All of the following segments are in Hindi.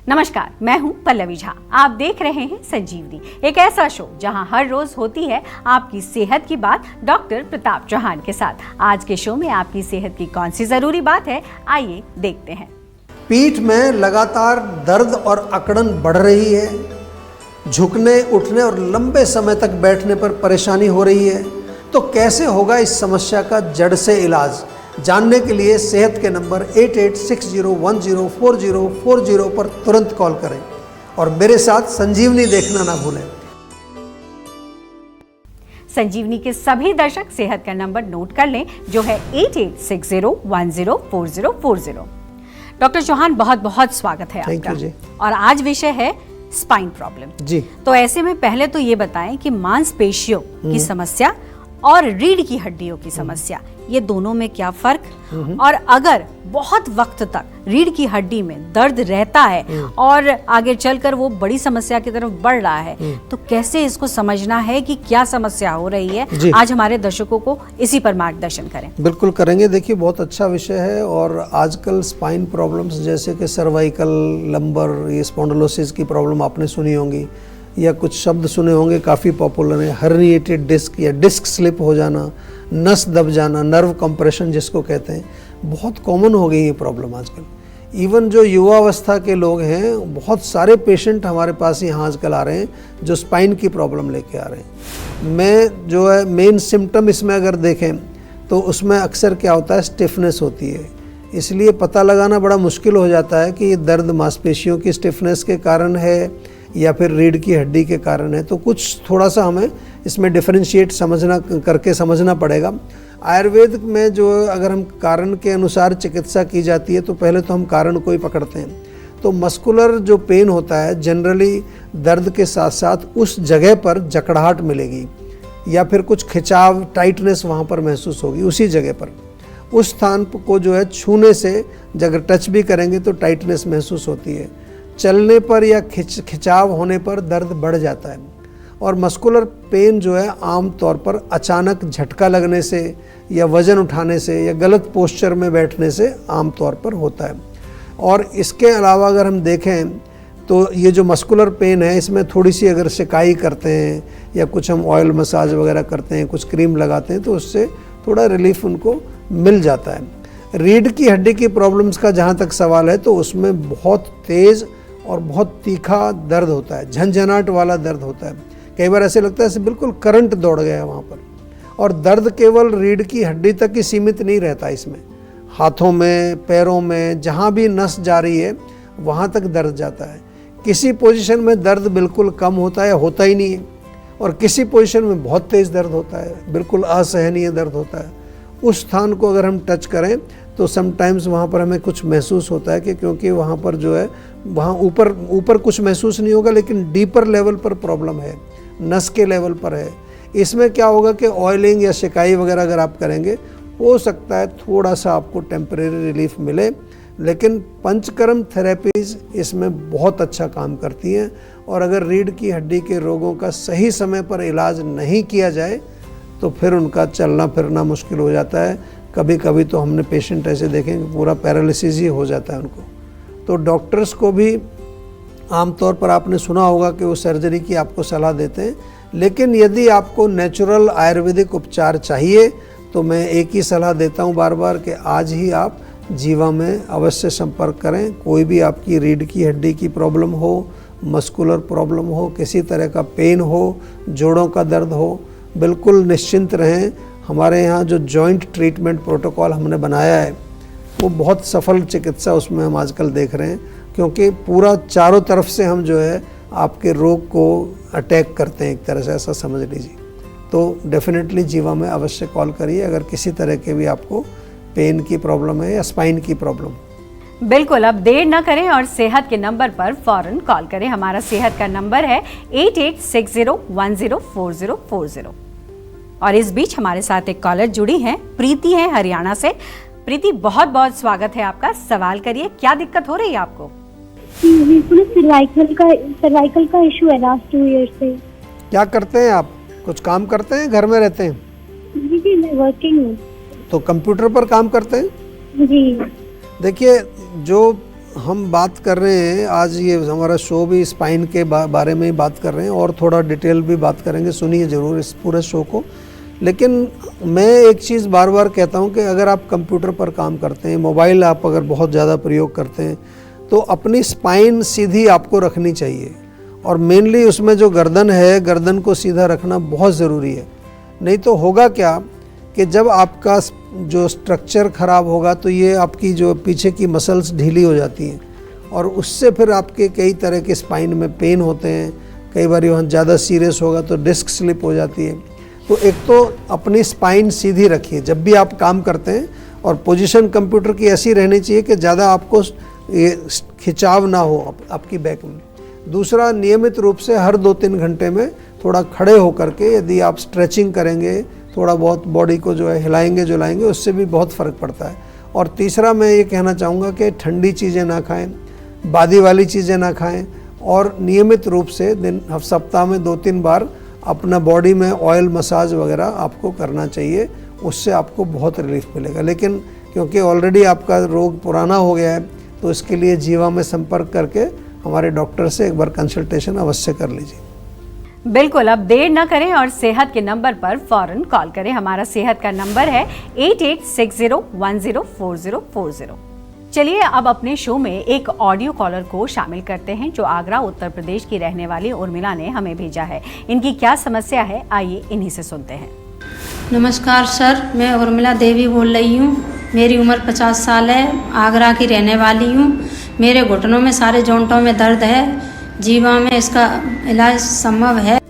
नमस्कार, मैं हूं पल्लवी झा। आप देख रहे हैं संजीवनी, एक ऐसा शो जहां हर रोज होती है आपकी सेहत की बात डॉक्टर प्रताप चौहान के साथ। आज के शो में आपकी सेहत की कौन सी जरूरी बात है, आइए देखते हैं। पीठ में लगातार दर्द और अकड़न बढ़ रही है, झुकने उठने और लंबे समय तक बैठने पर परेशानी हो रही है, तो कैसे होगा इस समस्या का जड़ से इलाज? जानने के लिए सेहत के नंबर 8860104040 पर तुरंत कॉल करें और मेरे साथ संजीवनी देखना ना भूलें। संजीवनी के सभी दर्शक सेहत का नंबर नोट कर लें, जो है 8860104040। डॉक्टर चौहान, बहुत बहुत स्वागत है आपका जी। और आज विषय है स्पाइन प्रॉब्लम जी। तो ऐसे में पहले तो ये बताएं कि मांसपेशियों की समस्या और रीढ़ की हड्डियों की समस्या, ये दोनों में क्या फर्क, और अगर बहुत वक्त तक रीढ़ की हड्डी में दर्द रहता है और आगे चलकर वो बड़ी समस्या की तरफ बढ़ रहा है, तो कैसे इसको समझना है कि क्या समस्या हो रही है? आज हमारे दर्शकों को इसी पर मार्गदर्शन करें। बिल्कुल करेंगे। देखिए, बहुत अच्छा विषय है और आजकल स्पाइन प्रॉब्लम्स जैसे कि सर्वाइकल, लंबर, ये स्पॉन्डिलोसिस की प्रॉब्लम आपने सुनी होंगी या कुछ शब्द सुने होंगे, काफ़ी पॉपुलर है। हर्निएटेड डिस्क या डिस्क स्लिप हो जाना, नस दब जाना, नर्व कंप्रेशन जिसको कहते हैं, बहुत कॉमन हो गई ये प्रॉब्लम आजकल। इवन जो युवावस्था के लोग हैं, बहुत सारे पेशेंट हमारे पास यहाँ आजकल आ रहे हैं जो स्पाइन की प्रॉब्लम लेके आ रहे हैं। मैं जो है मेन सिम्टम इसमें अगर देखें तो उसमें अक्सर क्या होता है, स्टिफनेस होती है। इसलिए पता लगाना बड़ा मुश्किल हो जाता है कि ये दर्द मांसपेशियों की स्टिफनेस के कारण है या फिर रीढ़ की हड्डी के कारण है। तो कुछ थोड़ा सा हमें इसमें डिफरेंशिएट समझना पड़ेगा। आयुर्वेद में जो अगर हम कारण के अनुसार चिकित्सा की जाती है तो पहले तो हम कारण को ही पकड़ते हैं। तो मस्कुलर जो पेन होता है, जनरली दर्द के साथ साथ उस जगह पर जकड़ाहट मिलेगी या फिर कुछ खिंचाव, टाइटनेस वहाँ पर महसूस होगी उसी जगह पर। उस स्थान को जो है छूने से अगर टच भी करेंगे तो टाइटनेस महसूस होती है। चलने पर या खिंचाव होने पर दर्द बढ़ जाता है। और मस्कुलर पेन जो है आम तौर पर अचानक झटका लगने से या वज़न उठाने से या गलत पोस्चर में बैठने से आम तौर पर होता है। और इसके अलावा अगर हम देखें तो ये जो मस्कुलर पेन है, इसमें थोड़ी सी अगर सिकाई करते हैं या कुछ हम ऑयल मसाज वगैरह करते हैं, कुछ क्रीम लगाते हैं, तो उससे थोड़ा रिलीफ उनको मिल जाता है। रीढ़ की हड्डी की प्रॉब्लम्स का जहाँ तक सवाल है तो उसमें बहुत तेज़ और बहुत तीखा दर्द होता है, झंझनाहट वाला दर्द होता है। कई बार ऐसे लगता है जैसे बिल्कुल करंट दौड़ गया है वहाँ पर। और दर्द केवल रीढ़ की हड्डी तक ही सीमित नहीं रहता, इसमें हाथों में, पैरों में, जहाँ भी नस जा रही है वहाँ तक दर्द जाता है। किसी पोजीशन में दर्द बिल्कुल कम होता है, होता ही नहीं है, और किसी पोजीशन में बहुत तेज़ दर्द होता है, बिल्कुल असहनीय दर्द होता है। उस स्थान को अगर हम टच करें तो समटाइम्स वहाँ पर हमें कुछ महसूस होता है कि क्योंकि वहाँ पर जो है, वहाँ ऊपर कुछ महसूस नहीं होगा, लेकिन डीपर लेवल पर प्रॉब्लम है, नस के लेवल पर है। इसमें क्या होगा कि ऑयलिंग या सिकाई वगैरह अगर आप करेंगे, हो सकता है थोड़ा सा आपको टेम्परेरी रिलीफ मिले, लेकिन पंचकर्म थेरेपीज़ इसमें बहुत अच्छा काम करती हैं। और अगर रीढ़ की हड्डी के रोगों का सही समय पर इलाज नहीं किया जाए तो फिर उनका चलना फिरना मुश्किल हो जाता है। कभी कभी तो हमने पेशेंट ऐसे देखे कि पूरा पैरालिसिस ही हो जाता है उनको। तो डॉक्टर्स को भी आमतौर पर आपने सुना होगा कि वो सर्जरी की आपको सलाह देते हैं, लेकिन यदि आपको नेचुरल आयुर्वेदिक उपचार चाहिए तो मैं एक ही सलाह देता हूँ बार बार कि आज ही आप जीवा में अवश्य संपर्क करें। कोई भी आपकी रीढ़ की हड्डी की प्रॉब्लम हो, मस्कुलर प्रॉब्लम हो, किसी तरह का पेन हो, जोड़ों का दर्द हो, बिल्कुल निश्चिंत रहें। हमारे यहाँ जो जॉइंट ट्रीटमेंट प्रोटोकॉल हमने बनाया है वो बहुत सफल चिकित्सा उसमें हम आजकल देख रहे हैं, क्योंकि पूरा चारों तरफ से हम जो है आपके रोग को अटैक करते हैं, एक तरह से ऐसा समझ लीजिए। तो डेफिनेटली जीवा में अवश्य कॉल करिए अगर किसी तरह के भी आपको पेन की प्रॉब्लम है या स्पाइन की प्रॉब्लम। बिल्कुल, अब देर न करें और सेहत के नंबर पर फौरन कॉल करें। हमारा सेहत का नंबर है 8860104040। और इस बीच हमारे साथ एक कॉलर जुड़ी हैं, प्रीति हैं हरियाणा से। प्रीति, बहुत बहुत स्वागत है आपका। सवाल करिए, क्या दिक्कत हो रही है आपको? बिल्कुल सर्वाइकल का इशू है लास्ट 2 ईयर से। क्या करते हैं आप? कुछ काम करते हैं, घर में रहते हैं? जी मैं वर्किंग हूँ। तो कंप्यूटर पर काम करते हैं? जी। देखिए, जो हम बात कर रहे हैं आज, ये हमारा शो भी स्पाइन के बारे में ही बात कर रहे हैं और थोड़ा डिटेल भी बात करेंगे, सुनिए ज़रूर इस पूरे शो को। लेकिन मैं एक चीज़ बार बार कहता हूं कि अगर आप कंप्यूटर पर काम करते हैं, मोबाइल आप अगर बहुत ज़्यादा प्रयोग करते हैं, तो अपनी स्पाइन सीधी आपको रखनी चाहिए। और मेनली उसमें जो गर्दन है, गर्दन को सीधा रखना बहुत ज़रूरी है। नहीं तो होगा क्या कि जब आपका जो स्ट्रक्चर ख़राब होगा तो ये आपकी जो पीछे की मसल्स ढीली हो जाती हैं और उससे फिर आपके कई तरह के स्पाइन में पेन होते हैं। कई बार वहाँ ज़्यादा सीरियस होगा तो डिस्क स्लिप हो जाती है। तो एक तो अपनी स्पाइन सीधी रखिए जब भी आप काम करते हैं, और पोजीशन कंप्यूटर की ऐसी रहनी चाहिए कि ज़्यादा आपको ये खिंचाव ना हो आपकी बैक में। दूसरा, नियमित रूप से हर 2-3 घंटे में थोड़ा खड़े होकर के यदि आप स्ट्रेचिंग करेंगे, थोड़ा बहुत बॉडी को जो है हिलाएंगे जुलाएंगे, उससे भी बहुत फ़र्क पड़ता है। और तीसरा मैं ये कहना चाहूँगा कि ठंडी चीज़ें ना खाएं, बादी वाली चीज़ें ना खाएं, और नियमित रूप से सप्ताह में 2-3 बार अपना बॉडी में ऑयल मसाज वगैरह आपको करना चाहिए। उससे आपको बहुत रिलीफ मिलेगा। लेकिन क्योंकि ऑलरेडी आपका रोग पुराना हो गया है, तो इसके लिए जीवा में संपर्क करके हमारे डॉक्टर से एक बार कंसल्टेशन अवश्य कर लीजिए। बिल्कुल, अब देर न करें और सेहत के नंबर पर फौरन कॉल करें। हमारा सेहत का नंबर है 8860104040। चलिए अब अपने शो में एक ऑडियो कॉलर को शामिल करते हैं जो आगरा उत्तर प्रदेश की रहने वाली उर्मिला ने हमें भेजा है। इनकी क्या समस्या है, आइए इन्हीं से सुनते हैं। नमस्कार सर, मैं उर्मिला देवी बोल रही हूँ। मेरी उम्र 50 साल है, आगरा की रहने वाली हूँ। मेरे घुटनों में सारे जोंटों में दर्द है, जीवा में इसका इलाज संभव है?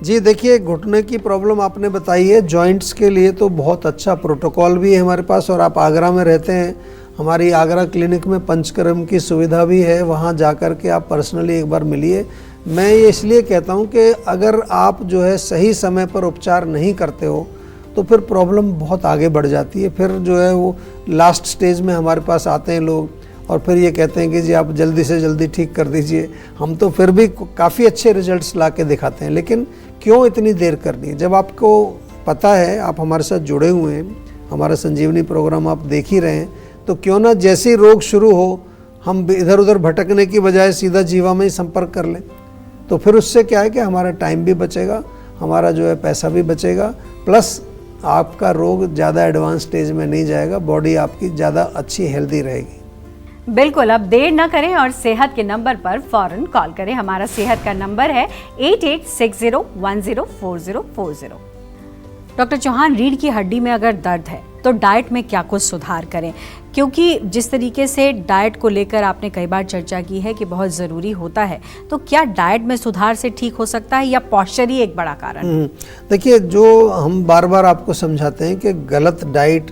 जी देखिए, घुटने की प्रॉब्लम आपने बताई है। जॉइंट्स के लिए तो बहुत अच्छा प्रोटोकॉल भी है हमारे पास, और आप आगरा में रहते हैं, हमारी आगरा क्लिनिक में पंचकर्म की सुविधा भी है। वहाँ जाकर के आप पर्सनली एक बार मिलिए। मैं ये इसलिए कहता हूँ कि अगर आप जो है सही समय पर उपचार नहीं करते हो तो फिर प्रॉब्लम बहुत आगे बढ़ जाती है। फिर जो है वो लास्ट स्टेज में हमारे पास आते हैं लोग और फिर ये कहते हैं कि जी आप जल्दी से जल्दी ठीक कर दीजिए। हम तो फिर भी काफ़ी अच्छे रिजल्ट्स ला के दिखाते हैं, लेकिन क्यों इतनी देर करनी है? जब आपको पता है, आप हमारे साथ जुड़े हुए हैं, हमारा संजीवनी प्रोग्राम आप देख ही रहे हैं, तो क्यों ना जैसे ही रोग शुरू हो हम इधर उधर भटकने की बजाय सीधा जीवा में ही संपर्क कर लें। तो फिर उससे क्या है कि हमारा टाइम भी बचेगा, हमारा जो है पैसा भी बचेगा, प्लस आपका रोग ज़्यादा एडवांस स्टेज में नहीं जाएगा, बॉडी आपकी ज़्यादा अच्छी हेल्दी रहेगी। बिल्कुल, अब देर न करें और सेहत के नंबर पर फौरन कॉल करें। हमारा सेहत का नंबर है 8860104040। डॉक्टर चौहान, रीढ़ की हड्डी में अगर दर्द है तो डाइट में क्या कुछ सुधार करें? क्योंकि जिस तरीके से डाइट को लेकर आपने कई बार चर्चा की है कि बहुत ज़रूरी होता है, तो क्या डाइट में सुधार से ठीक हो सकता है या पॉस्चर ही एक बड़ा कारण? देखिए, जो हम बार बार आपको समझाते हैं कि गलत डाइट,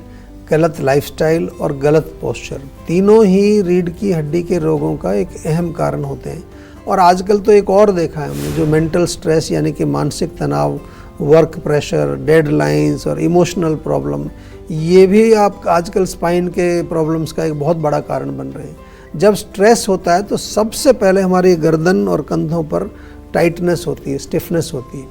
गलत लाइफस्टाइल और गलत पोस्चर, तीनों ही रीढ़ की हड्डी के रोगों का एक अहम कारण होते हैं। और आजकल तो एक और देखा है हमने, जो मेंटल स्ट्रेस यानी कि मानसिक तनाव, वर्क प्रेशर, डेडलाइंस और इमोशनल प्रॉब्लम, ये भी आप आजकल स्पाइन के प्रॉब्लम्स का एक बहुत बड़ा कारण बन रहे हैं। जब स्ट्रेस होता है तो सबसे पहले हमारी गर्दन और कंधों पर टाइटनेस होती है, स्टिफनेस होती है।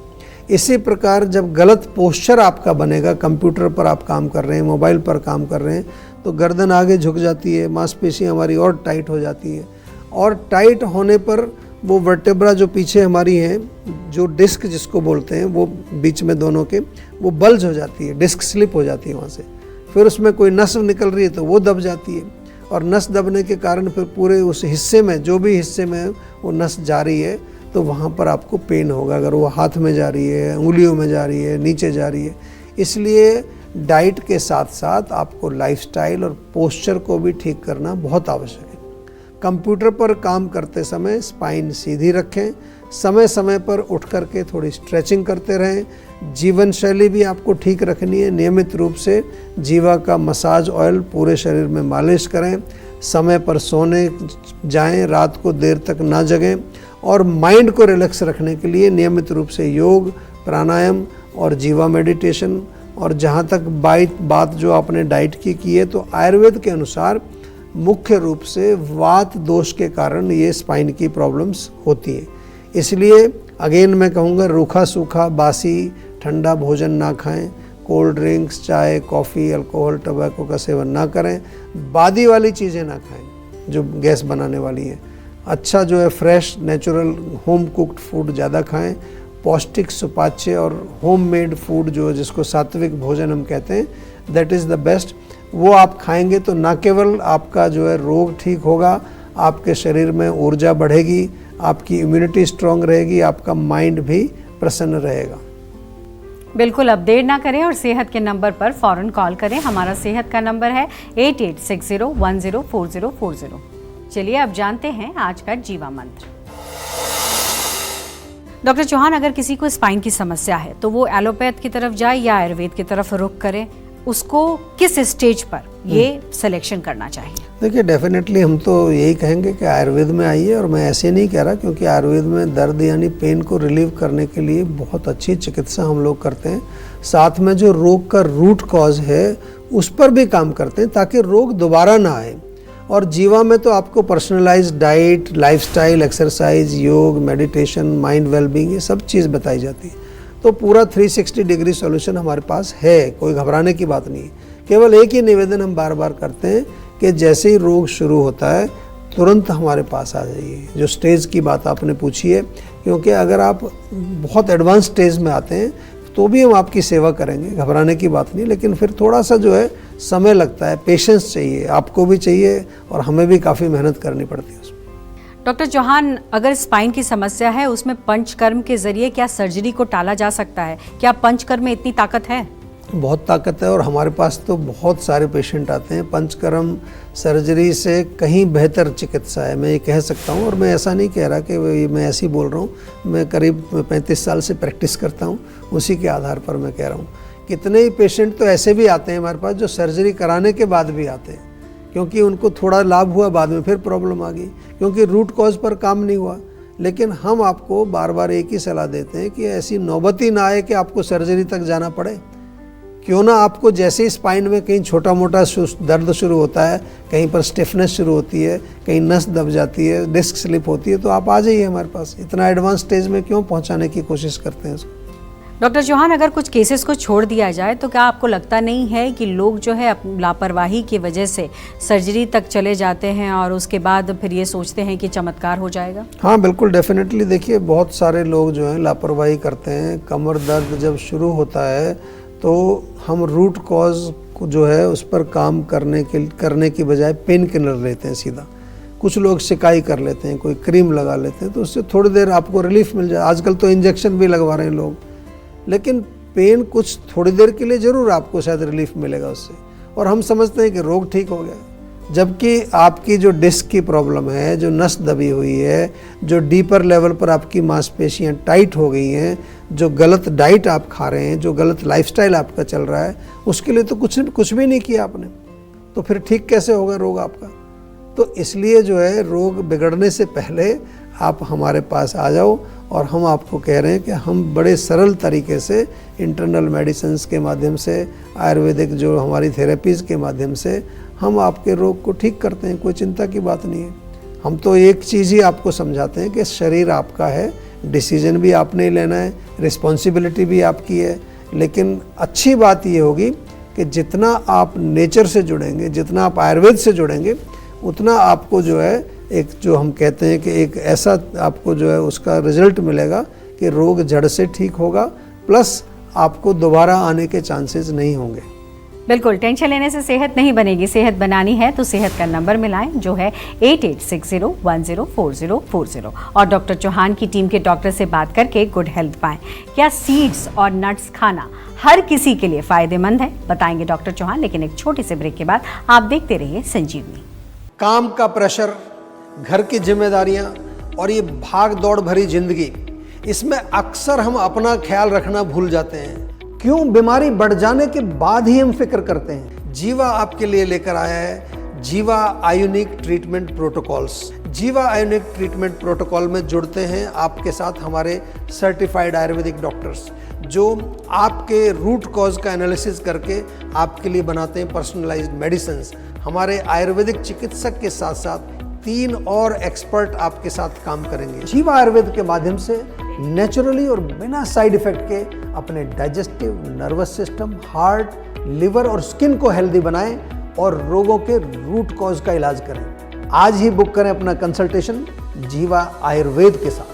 इसी प्रकार जब गलत पोस्चर आपका बनेगा, कंप्यूटर पर आप काम कर रहे हैं, मोबाइल पर काम कर रहे हैं, तो गर्दन आगे झुक जाती है, मांसपेशियां हमारी और टाइट हो जाती है, और टाइट होने पर वो वर्टेब्रा जो पीछे हमारी हैं, जो डिस्क जिसको बोलते हैं, वो बीच में दोनों के, वो बल्ज हो जाती है, डिस्क स्लिप हो जाती है वहाँ से। फिर उसमें कोई नस निकल रही है तो वो दब जाती है, और नस दबने के कारण फिर पूरे उस हिस्से में, जो भी हिस्से में वो नस जा रही है, तो वहाँ पर आपको पेन होगा। अगर वो हाथ में जा रही है, उंगलियों में जा रही है, नीचे जा रही है। इसलिए डाइट के साथ साथ आपको लाइफस्टाइल और पोस्चर को भी ठीक करना बहुत आवश्यक है। कंप्यूटर पर काम करते समय स्पाइन सीधी रखें, समय समय पर उठ करके थोड़ी स्ट्रेचिंग करते रहें। जीवन शैली भी आपको ठीक रखनी है, नियमित रूप से जीवा का मसाज ऑयल पूरे शरीर में मालिश करें, समय पर सोने जाएं, रात को देर तक ना जगें, और माइंड को रिलैक्स रखने के लिए नियमित रूप से योग, प्राणायाम और जीवा मेडिटेशन। और जहाँ तक बात जो आपने डाइट की है, तो आयुर्वेद के अनुसार मुख्य रूप से वात दोष के कारण ये स्पाइन की प्रॉब्लम्स होती है। इसलिए अगेन मैं कहूँगा, रूखा सूखा बासी ठंडा भोजन ना खाएं, कोल्ड ड्रिंक्स, चाय, कॉफ़ी, अल्कोहल, टबैको का सेवन ना करें, बादी वाली चीज़ें ना खाएं। जो गैस बनाने वाली है। अच्छा जो है fresh natural home cooked food ज़्यादा खाएं, पौष्टिक सुपाच्य और होममेड फूड जो है जिसको सात्विक भोजन हम कहते हैं, दैट इज़ द बेस्ट। वो आप खाएंगे तो ना केवल आपका जो है रोग ठीक होगा, आपके शरीर में ऊर्जा बढ़ेगी, आपकी इम्यूनिटी स्ट्रांग रहेगी, आपका माइंड भी प्रसन्न रहेगा। बिल्कुल, अब देर ना करें और सेहत के नंबर पर फौरन कॉल करें। हमारा सेहत का नंबर है 8860104040। चलिए अब जानते हैं आज का जीवा मंत्र। डॉक्टर चौहान, अगर किसी को स्पाइन की समस्या है तो वो एलोपैथ की तरफ जाए या आयुर्वेद की तरफ रुख करे, उसको किस स्टेज पर ये सिलेक्शन करना चाहिए? देखिए, डेफिनेटली हम तो यही कहेंगे कि आयुर्वेद में आइए, और मैं ऐसे नहीं कह रहा, क्योंकि आयुर्वेद में दर्द यानी पेन को रिलीव करने के लिए बहुत अच्छी चिकित्सा हम लोग करते हैं। साथ में जो रोग का रूट कॉज है उस पर भी काम करते हैं ताकि रोग दोबारा ना आए। और जीवा में तो आपको पर्सनलाइज्ड डाइट, लाइफस्टाइल, एक्सरसाइज, योग, मेडिटेशन, माइंड वेलबींग, ये सब चीज़ बताई जाती है। तो पूरा 360 डिग्री सॉल्यूशन हमारे पास है, कोई घबराने की बात नहीं है। केवल एक ही निवेदन हम बार बार करते हैं कि जैसे ही रोग शुरू होता है तुरंत हमारे पास आ जाइए। जो स्टेज की बात आपने पूछी है, क्योंकि अगर आप बहुत एडवांस स्टेज में आते हैं तो भी हम आपकी सेवा करेंगे, घबराने की बात नहीं। लेकिन फिर थोड़ा सा जो है समय लगता है, पेशेंस चाहिए, आपको भी चाहिए और हमें भी काफ़ी मेहनत करनी पड़ती है उसमें। डॉक्टर चौहान, अगर स्पाइन की समस्या है उसमें पंचकर्म के जरिए क्या सर्जरी को टाला जा सकता है? क्या पंचकर्म में इतनी ताकत है? बहुत ताकत है, और हमारे पास तो बहुत सारे पेशेंट आते हैं। पंचकर्म सर्जरी से कहीं बेहतर चिकित्सा है, मैं ये कह सकता हूँ। और मैं ऐसा नहीं कह रहा कि मैं ऐसे ही बोल रहा हूँ, मैं करीब 35 साल से प्रैक्टिस करता हूँ, उसी के आधार पर मैं कह रहा हूँ। कितने ही पेशेंट तो ऐसे भी आते हैं हमारे पास जो सर्जरी कराने के बाद भी आते हैं, क्योंकि उनको थोड़ा लाभ हुआ, बाद में फिर प्रॉब्लम आ गई, क्योंकि रूट कॉज पर काम नहीं हुआ। लेकिन हम आपको बार बार एक ही सलाह देते हैं कि ऐसी नौबत ही ना आए कि आपको सर्जरी तक जाना पड़े। क्यों ना आपको जैसे ही स्पाइन में कहीं छोटा मोटा दर्द शुरू होता है, कहीं पर स्टिफनेस शुरू होती है, कहीं नस दब जाती है, डिस्क स्लिप होती है, तो आप आ जाइए हमारे पास। इतना एडवांस स्टेज में क्यों पहुंचाने की कोशिश करते हैं उसको? डॉक्टर चौहान, अगर कुछ केसेस को छोड़ दिया जाए तो क्या आपको लगता नहीं है कि लोग जो है लापरवाही की वजह से सर्जरी तक चले जाते हैं और उसके बाद फिर ये सोचते हैं कि चमत्कार हो जाएगा? हाँ बिल्कुल, डेफिनेटली। देखिए, बहुत सारे लोग जो हैं लापरवाही करते हैं। कमर दर्द जब शुरू होता है तो हम रूट कॉज को जो है उस पर काम करने की बजाय पेन किलर लेते हैं सीधा। कुछ लोग शिकाई कर लेते हैं, कोई क्रीम लगा लेते हैं, तो उससे थोड़ी देर आपको रिलीफ मिल जाए। आजकल तो इंजेक्शन भी लगवा रहे हैं लोग, लेकिन पेन कुछ थोड़ी देर के लिए ज़रूर आपको शायद रिलीफ मिलेगा उससे, और हम समझते हैं कि रोग ठीक हो गया। जबकि आपकी जो डिस्क की प्रॉब्लम है, जो नस दबी हुई है, जो डीपर लेवल पर आपकी मांसपेशियां टाइट हो गई हैं, जो गलत डाइट आप खा रहे हैं, जो गलत लाइफस्टाइल आपका चल रहा है, उसके लिए तो कुछ भी नहीं किया आपने, तो फिर ठीक कैसे होगा रोग आपका? तो इसलिए जो है रोग बिगड़ने से पहले आप हमारे पास आ जाओ, और हम आपको कह रहे हैं कि हम बड़े सरल तरीके से इंटरनल मेडिसिन्स के माध्यम से, आयुर्वेदिक जो हमारी थेरेपीज़ के माध्यम से हम आपके रोग को ठीक करते हैं। कोई चिंता की बात नहीं है। हम तो एक चीज़ ही आपको समझाते हैं कि शरीर आपका है, डिसीजन भी आपने ही लेना है, रिस्पॉन्सिबिलिटी भी आपकी है। लेकिन अच्छी बात ये होगी कि जितना आप नेचर से जुड़ेंगे, जितना आप आयुर्वेद से जुड़ेंगे, उतना आपको जो है एक जो हम कहते हैं कि एक ऐसा आपको जो है उसका रिजल्ट मिलेगा कि रोग जड़ से ठीक होगा, प्लस आपको दोबारा आने के चांसेस नहीं होंगे। बिल्कुल, टेंशन लेने से सेहत नहीं बनेगी। सेहत बनानी है तो सेहत का नंबर मिलाएं, जो है 8860104040, और डॉक्टर चौहान की टीम के डॉक्टर से बात करके गुड हेल्थ पाएं। क्या सीड्स और नट्स खाना हर किसी के लिए फायदेमंद है? बताएंगे डॉक्टर चौहान, लेकिन एक छोटे से ब्रेक के बाद। आप देखते रहिए संजीवनी। काम का प्रेशर, घर की जिम्मेदारियां और ये भाग दौड़ भरी जिंदगी, इसमें अक्सर हम अपना ख्याल रखना भूल जाते हैं। क्यों? बीमारी बढ़ जाने के बाद ही हम फिक्र करते हैं। जीवा आपके लिए लेकर आया है जीवा आयोनिक ट्रीटमेंट प्रोटोकॉल्स। जीवा आयोनिक ट्रीटमेंट प्रोटोकॉल में जुड़ते हैं आपके साथ हमारे सर्टिफाइड आयुर्वेदिक डॉक्टर्स, जो आपके रूट कॉज का एनालिसिस करके आपके लिए बनाते हैं पर्सनलाइज्ड मेडिसिन्स। हमारे आयुर्वेदिक चिकित्सक के साथ साथ 3 और एक्सपर्ट आपके साथ काम करेंगे। जीवा आयुर्वेद के माध्यम से नेचुरली और बिना साइड इफेक्ट के अपने digestive, nervous system, heart, liver और स्किन को हेल्दी बनाएं और रोगों के रूट कॉज का इलाज करें। आज ही बुक करें अपना कंसल्टेशन जीवा आयुर्वेद के साथ।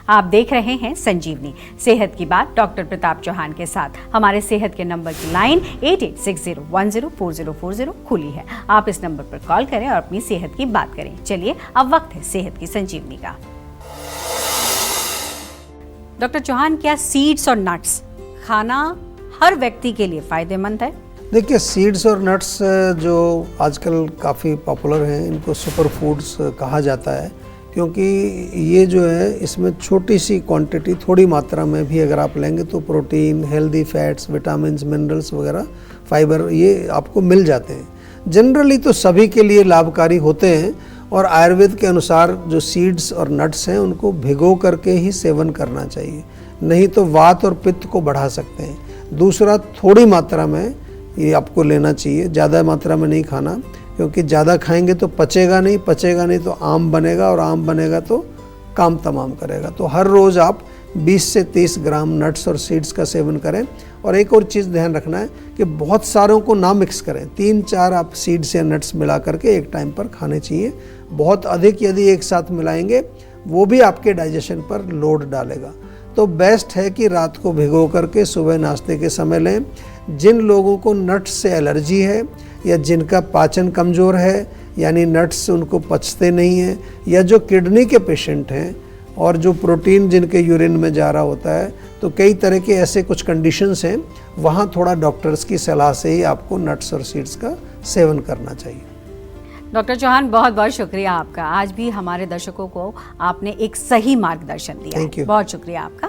आप देख रहे हैं संजीवनी सेहत की बात डॉक्टर प्रताप चौहान के साथ। हमारे सेहत के नंबर की लाइन 8860104040 खुली है। आप इस नंबर पर कॉल करें और अपनी सेहत की बात करें। चलिए अब वक्त है सेहत की संजीवनी का। डॉक्टर चौहान, क्या सीड्स और नट्स खाना हर व्यक्ति के लिए फायदेमंद है? देखिए, सीड्स और नट्स जो आजकल काफ़ी पॉपुलर हैं, इनको सुपर फूड्स कहा जाता है, क्योंकि ये जो है इसमें छोटी सी क्वांटिटी, थोड़ी मात्रा में भी अगर आप लेंगे तो protein, healthy fats, vitamins, minerals वगैरह, फाइबर, ये आपको मिल जाते हैं। जनरली तो सभी के लिए लाभकारी होते हैं और आयुर्वेद के अनुसार जो सीड्स और नट्स हैं उनको भिगो करके ही सेवन करना चाहिए, नहीं तो वात और पित्त को बढ़ा सकते हैं। दूसरा, थोड़ी मात्रा में ये आपको लेना चाहिए, ज़्यादा मात्रा में नहीं खाना, क्योंकि ज़्यादा खाएंगे तो पचेगा नहीं तो आम बनेगा और आम बनेगा तो काम तमाम करेगा। तो हर रोज़ आप 20 से 30 ग्राम नट्स और सीड्स का सेवन करें। और एक और चीज़ ध्यान रखना है कि बहुत सारों को ना मिक्स करें, 3-4 आप सीड्स या नट्स मिला करके एक टाइम पर खाने चाहिए। बहुत अधिक यदि एक साथ मिलाएंगे वो भी आपके डाइजेशन पर लोड डालेगा। तो बेस्ट है कि रात को भिगो करके सुबह नाश्ते के समय लें। जिन लोगों को नट्स से एलर्जी है या जिनका पाचन कमज़ोर है, यानी नट्स से उनको पचते नहीं हैं, या जो किडनी के पेशेंट हैं और जो प्रोटीन जिनके यूरिन में जा रहा होता है, तो कई तरह के ऐसे कुछ कंडीशंस हैं, वहाँ थोड़ा डॉक्टर्स की सलाह से ही आपको नट्स और सीड्स का सेवन करना चाहिए। डॉक्टर चौहान, बहुत बहुत शुक्रिया आपका। आज भी हमारे दर्शकों को आपने एक सही मार्गदर्शन दिया। Thank you. बहुत शुक्रिया आपका।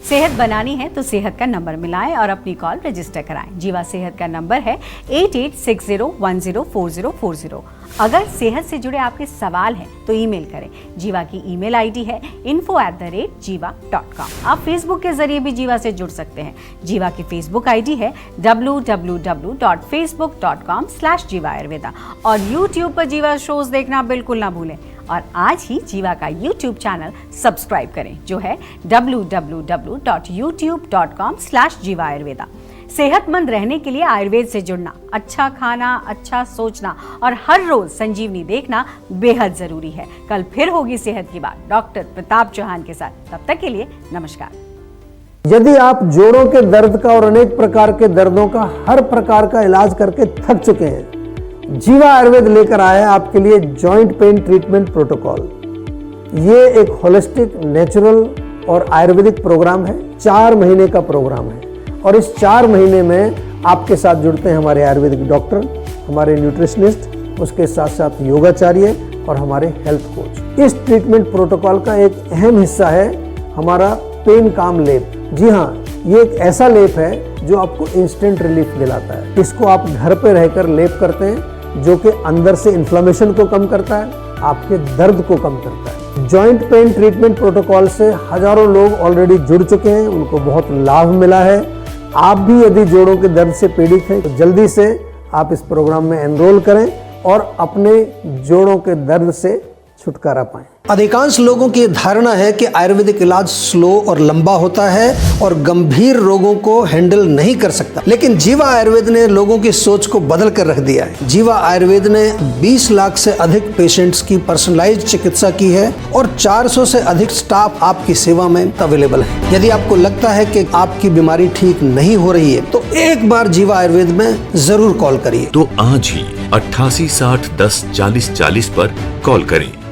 सेहत बनानी है तो सेहत का नंबर मिलाएं और अपनी कॉल रजिस्टर कराएं। जीवा सेहत का नंबर है 8860104040। अगर सेहत से जुड़े आपके सवाल हैं तो ईमेल करें। जीवा की ईमेल आईडी है info@jiva.com। आप फेसबुक के जरिए भी जीवा से जुड़ सकते हैं। जीवा की फेसबुक आईडी है www.facebook.com/jiva ayurveda। और यूट्यूब पर जीवा शोज देखना बिल्कुल ना भूलें। और आज ही जीवा का यूट्यूब चैनल सब्सक्राइब करें, जो है www.youtube.com/jiva ayurveda। सेहतमंद रहने के लिए आयुर्वेद से जुड़ना, अच्छा खाना, अच्छा सोचना और हर रोज संजीवनी देखना बेहद जरूरी है। कल फिर होगी सेहत की बात डॉक्टर प्रताप चौहान के साथ। तब तक के लिए नमस्कार। यदि आप जोड़ों के दर्द का और अनेक प्रकार के दर्दों का हर प्रकार का इलाज करके थक चुके हैं, जीवा आयुर्वेद लेकर आया है आपके लिए जॉइंट पेन ट्रीटमेंट प्रोटोकॉल। ये एक होलिस्टिक, नेचुरल और आयुर्वेदिक प्रोग्राम है। 4 महीने का प्रोग्राम है और इस 4 महीने में आपके साथ जुड़ते हैं हमारे आयुर्वेदिक डॉक्टर, हमारे न्यूट्रिशनिस्ट, उसके साथ साथ योगाचार्य और हमारे हेल्थ कोच। इस ट्रीटमेंट प्रोटोकॉल का एक अहम हिस्सा है हमारा पेन काम लेप। जी हाँ, ये एक ऐसा लेप है जो आपको इंस्टेंट रिलीफ दिलाता है। इसको आप घर पे रहकर लेप करते हैं, जो कि अंदर से इन्फ्लेमेशन को कम करता है, आपके दर्द को कम करता है। जॉइंट पेन ट्रीटमेंट प्रोटोकॉल से हजारों लोग ऑलरेडी जुड़ चुके हैं, उनको बहुत लाभ मिला है। आप भी यदि जोड़ों के दर्द से पीड़ित हैं तो जल्दी से आप इस प्रोग्राम में एनरोल करें और अपने जोड़ों के दर्द से छुटकारा पाएं। अधिकांश लोगों की धारणा है कि आयुर्वेदिक इलाज स्लो और लंबा होता है और गंभीर रोगों को हैंडल नहीं कर सकता, लेकिन जीवा आयुर्वेद ने लोगों की सोच को बदल कर रख दिया है। जीवा आयुर्वेद ने 20 लाख से अधिक पेशेंट्स की पर्सनलाइज्ड चिकित्सा की है और 400 से अधिक स्टाफ आपकी सेवा में अवेलेबल है। यदि आपको लगता है कि आपकी बीमारी ठीक नहीं हो रही है तो एक बार जीवा आयुर्वेद में जरूर कॉल करिए। तो आज ही 88 60 10 40 40 पर कॉल करें।